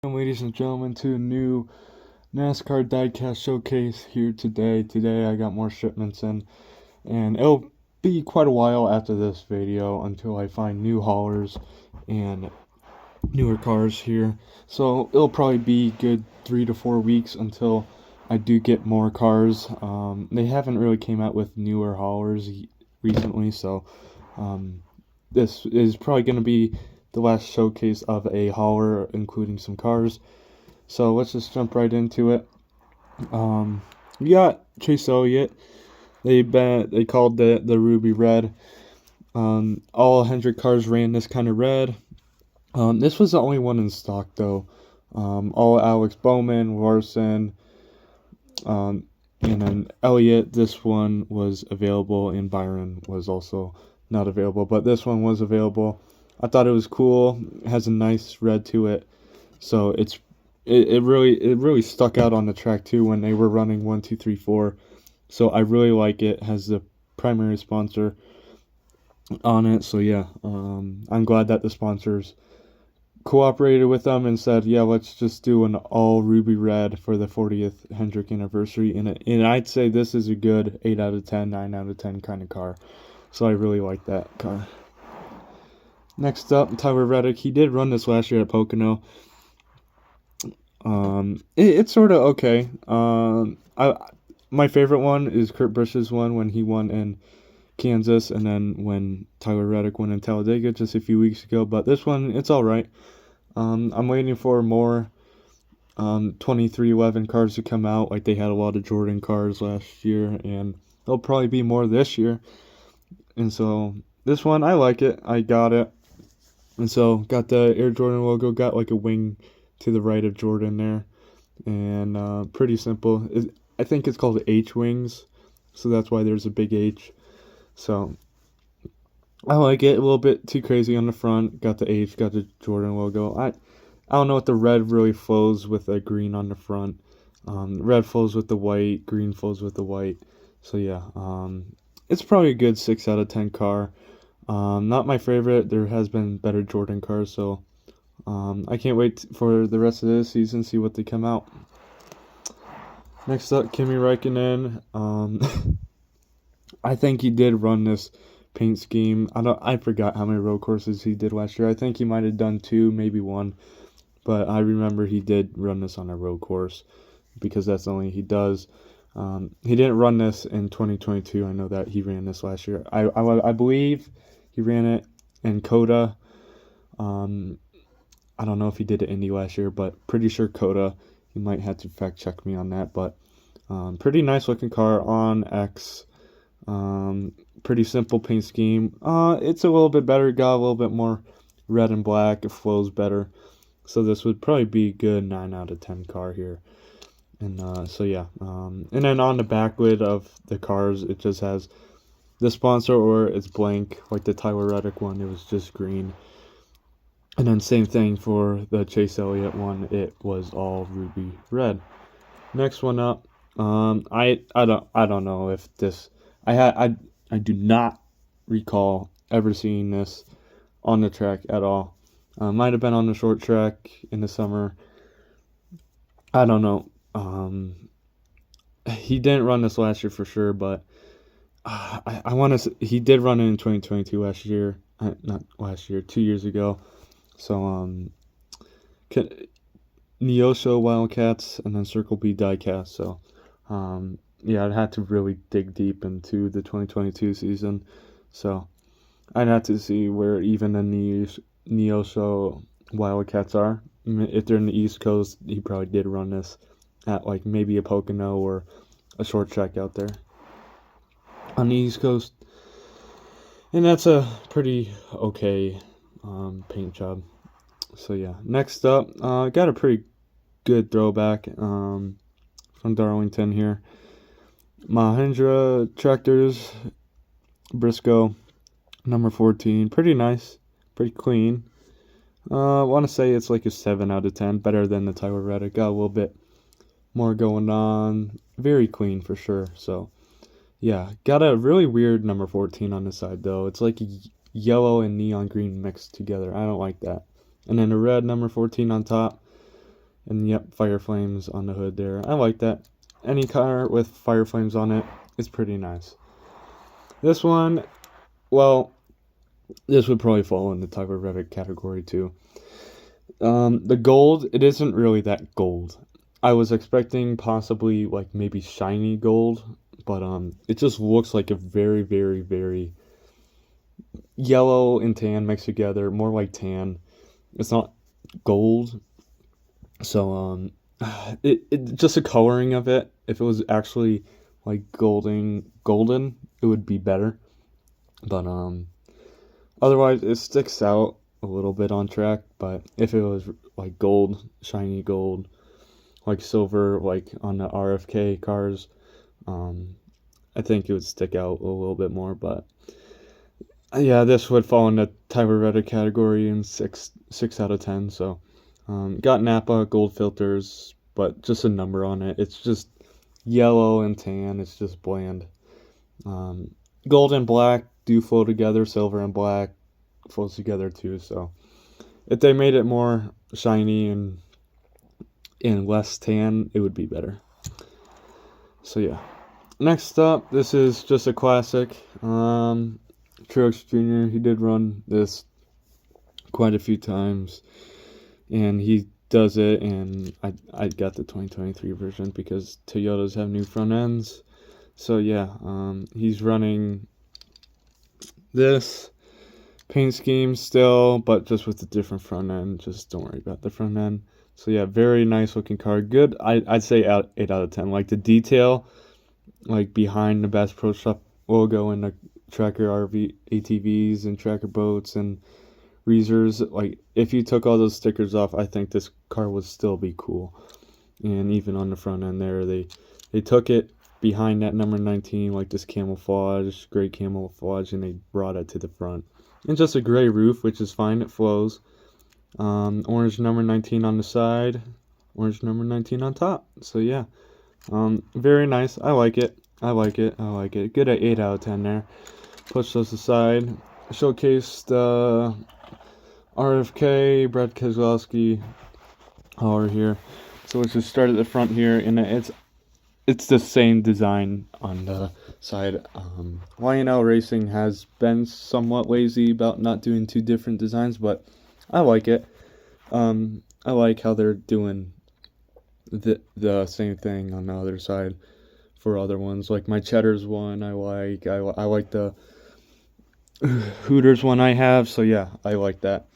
Ladies and gentlemen, to a new NASCAR Diecast showcase here today. Today I got more shipments in, and it'll be quite a while after this video until I find new haulers and newer cars here. So it'll probably be good 3 to 4 weeks until I do get more cars. They haven't really came out with newer haulers recently, so this is probably going to be the last showcase of a hauler, including some cars. So let's just jump right into it. We got Chase Elliott. They called the Ruby Red. All Hendrick cars ran this kind of red. This was the only one in stock though. All Alex Bowman, Larson, and then Elliott. This one was available, and Byron was also not available, but this one was available. I thought it was cool. It has a nice red to it, so it really stuck out on the track too when they were running 1, 2, 3, 4. So I really like it. It has the primary sponsor on it. So yeah, I'm glad that the sponsors cooperated with them and said, yeah, let's just do an all ruby red for the 40th Hendrick anniversary. And I'd say this is a good 8 out of 10, 9 out of 10 kind of car. So I really like that car. Next up, Tyler Reddick. He did run this last year at Pocono. It's sort of okay. My favorite one is Kurt Busch's one when he won in Kansas, and then when Tyler Reddick won in Talladega just a few weeks ago. But this one, it's all right. I'm waiting for more 2311 cars to come out. Like they had a lot of Jordan cars last year, and there'll probably be more this year. And so this one, I like it. I got it. And so got the Air Jordan logo. Got like a wing to the right of Jordan there, and pretty simple. I think it's called H wings, so that's why there's a big H. So I like it. A little bit too crazy on the front. Got the H, got the Jordan logo. I don't know if the red really flows with the green on the front. Red flows with the white, green flows with the white. So yeah, it's probably a good 6 out of 10 car. Not my favorite. There has been better Jordan cars, so I can't wait for the rest of this season, see what they come out. Next up, Kimi Räikkönen. I think he did run this paint scheme. I forgot how many road courses he did last year. I think he might have done 2, maybe 1, but I remember he did run this on a road course because that's the only he does. He didn't run this in 2022. I know that he ran this last year. I believe he ran it in Coda. I don't know if he did it Indy last year, but pretty sure Coda. You might have to fact check me on that, but pretty nice looking car on X. Pretty simple paint scheme. It's a little bit better. Got a little bit more red and black. It flows better. So this would probably be a good 9 out of 10 car here. And so yeah. And then on the back lid of the cars, it just has the sponsor, or it's blank, like the Tyler Reddick one. It was just green. And then same thing for the Chase Elliott one. It was all ruby red. Next one up. I don't know if this. I do not recall ever seeing this on the track at all. Might have been on the short track in the summer. I don't know. He didn't run this last year for sure, but I want to. He did run it in 2022 last year. Not last year, 2 years ago. So Neosho Wildcats and then Circle B Diecast. So yeah, I'd have to really dig deep into the 2022 season. So I'd have to see where even the Neosho Wildcats are. If they're in the East Coast, he probably did run this at like maybe a Pocono or a short track out there on the East Coast. And that's a pretty okay paint job. So yeah, next up, got a pretty good throwback from Darlington here. Mahindra Tractors Briscoe number 14. Pretty nice, pretty clean. I want to say it's like a 7 out of 10, better than the Tyler Reddick. Got a little bit more going on. Very clean for sure. So yeah, got a really weird number 14 on the side though. It's like yellow and neon green mixed together. I don't like that. And then the red number 14 on top. And yep, fire flames on the hood there. I like that. Any car with fire flames on it is pretty nice. This one, well, this would probably fall in the Tyler Reddick category too. The gold, it isn't really that gold. I was expecting possibly like maybe shiny gold, but it just looks like a very, very, very yellow and tan mixed together, more like tan. It's not gold. So it just the coloring of it, if it was actually like golden, it would be better. But otherwise it sticks out a little bit on track, but if it was like gold, shiny gold, like silver, like on the RFK cars, I think it would stick out a little bit more. But yeah, this would fall in the Tyler Reddick category in 6 out of 10. So got Napa gold filters, but just a number on it. It's just yellow and tan. It's just bland. Gold and black do flow together. Silver and black flows together too. So if they made it more shiny and less tan, it would be better. So yeah. Next up, this is just a classic. Truex Jr. He did run this quite a few times, and he does it. And I got the 2023 version because Toyotas have new front ends. So yeah, he's running this paint scheme still, but just with a different front end. Just don't worry about the front end. So yeah, very nice looking car. Good. I'd say 8 out of 10. Like the detail, like behind the Bass Pro Shop logo and the Tracker RV ATVs and Tracker boats and Reezers. Like if you took all those stickers off, I think this car would still be cool. And even on the front end there, they took it behind that number 19, like this camouflage, gray camouflage, and they brought it to the front. And just a gray roof, which is fine, it flows. Orange number 19 on the side, orange number 19 on top. So yeah, very nice. I like it. Good at 8 out of 10 there. Push those aside. Showcase the RFK, Brad Keselowski hauler here. So let's just start at the front here, and it's the same design on the side. YNL Racing has been somewhat lazy about not doing 2 different designs, but I like it. I like how they're doing the same thing on the other side for other ones. Like my Cheddar's one, I like the Hooters one I have. So yeah, I like that.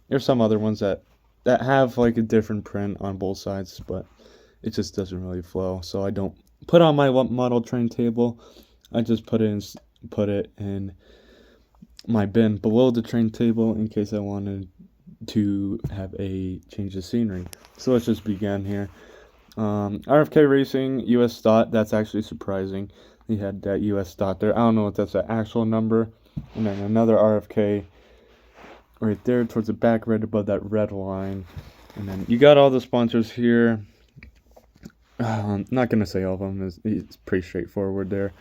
There's some other ones that have like a different print on both sides, but it just doesn't really flow. So I don't put on my model train table. I just put it in my bin below the train table in case I wanted to have a change of scenery. So let's just begin here. RFK Racing US dot. That's actually surprising. He had that US dot there. I don't know if that's the actual number. And then another RFK right there towards the back, right above that red line. And then you got all the sponsors here. Not gonna say all of them. It's pretty straightforward there.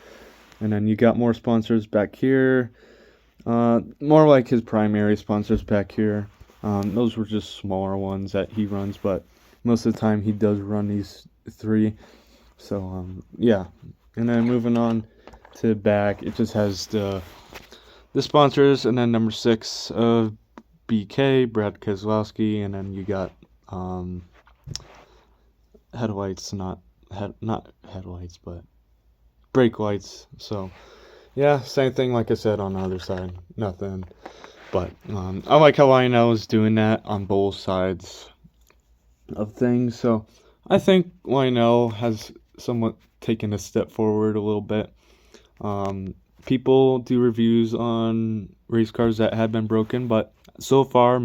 And then you got more sponsors back here. More like his primary sponsors back here. Those were just smaller ones that he runs, but most of the time he does run these 3. So yeah. And then moving on to the back, it just has the sponsors, and then number 6 of BK, Brad Keselowski, and then you got headlights, not headlights, but brake lights. So yeah, same thing like I said on the other side, nothing. But I like how YNL is doing that on both sides of things. So I think YNL has somewhat taken a step forward a little bit. People do reviews on race cars that have been broken, but so far,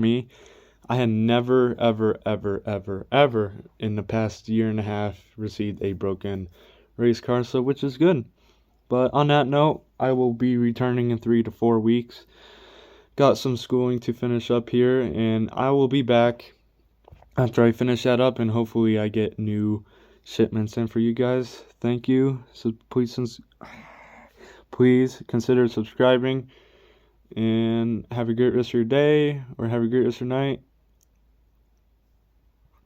I had never, ever in the past year and a half received a broken race car, so which is good. But on that note, I will be returning in 3 to 4 weeks. Got some schooling to finish up here, and I will be back after I finish that up, and hopefully I get new shipments in for you guys. Thank you. So please consider subscribing, and have a great rest of your day, or have a great rest of your night.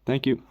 Thank you.